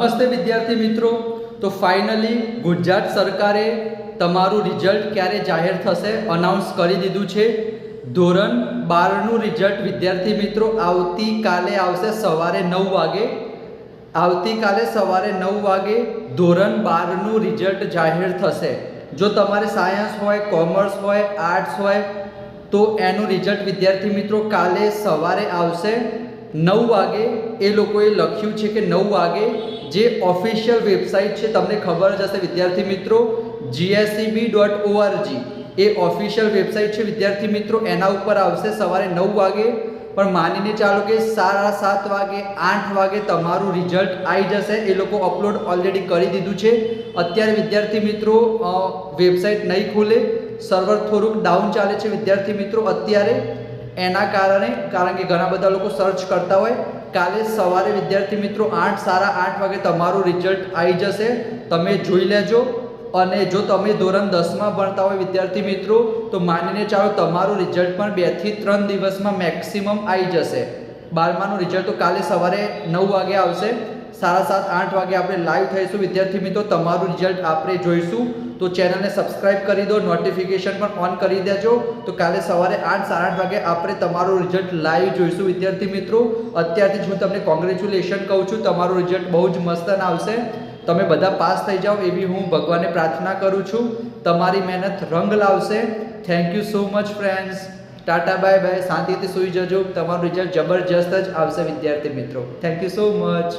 નમસ્તે વિદ્યાર્થી મિત્રો। તો ફાઇનલી ગુજરાત સરકારે તમારું રિઝલ્ટ ક્યારે જાહેર થશે અનાઉન્સ કરી દીધું છે। ધોરણ 12નું રિઝલ્ટ વિદ્યાર્થી મિત્રો આવતીકાલે આવશે સવારે 9 વાગે। આવતીકાલે સવારે 9 વાગે ધોરણ 12નું રિઝલ્ટ જાહેર થશે। જો તમારે સાયન્સ હોય, કોમર્સ હોય, આર્ટ્સ હોય તો એનું રિઝલ્ટ વિદ્યાર્થી મિત્રો કાલે સવારે આવશે 9 વાગે। એ લોકોએ લખ્યું છે કે 9 વાગે જે ઓફિશિયલ વેબસાઇટ છે, તમને ખબર જ હશે વિદ્યાર્થી મિત્રો, gseb.org એ ઓફિશિયલ વેબસાઇટ છે વિદ્યાર્થી મિત્રો, એના ઉપર આવશે સવારે 9 વાગે। પણ માનીને ચાલો કે 7:30 વાગે 8 વાગે તમારું રિઝલ્ટ આવી જશે। એ લોકો અપલોડ ઓલરેડી કરી દીધું છે। અત્યારે વિદ્યાર્થી મિત્રો વેબસાઇટ નહીં ખુલે, સર્વર થોડુંક ડાઉન ચાલે છે વિદ્યાર્થી મિત્રો અત્યારે, એના કારણે, કારણ કે ઘણા બધા લોકો સર્ચ કરતા હોય। કાલે સવારે વિદ્યાર્થી મિત્રો 8:30 વાગે તમારું રિઝલ્ટ આવી જશે, તમે જોઈ લેજો। અને જો તમે ધોરણ 10માં ભણતા હોય વિદ્યાર્થી મિત્રો તો માનીને ચાલો તમારું રિઝલ્ટ પણ 2 થી 3 દિવસમાં મેક્સિમમ આવી જશે। 12માનું રિઝલ્ટ તો કાલે સવારે 9 વાગે આવશે। 7:30-8 વાગે આપણે લાઈવ થઈશું વિદ્યાર્થી મિત્રો, તમારું રિઝલ્ટ આપણે જોઈશું। તો ચેનલને સબસ્ક્રાઇબ કરી દો, નોટિફિકેશન પણ ઓન કરી દેજો। તો કાલે સવારે 8-8:30 વાગે આપણે તમારું રિઝલ્ટ લાઈવ જોઈશું વિદ્યાર્થી મિત્રો। અત્યારથી જ હું તમને કોંગ્રેચ્યુલેશન કહું છું, તમારું રિઝલ્ટ બહુ જ મસ્ત આવશે। તમે બધા પાસ થઈ જાઓ એવી હું ભગવાનને પ્રાર્થના કરું છું। તમારી મહેનત રંગ લાવશે। Thank you so much friends. Tata bye bye, શાંતિથી સૂઈ જજો, તમારું રિઝલ્ટ જબરજસ્ત જ આવશે વિદ્યાર્થી મિત્રો। Thank you so much.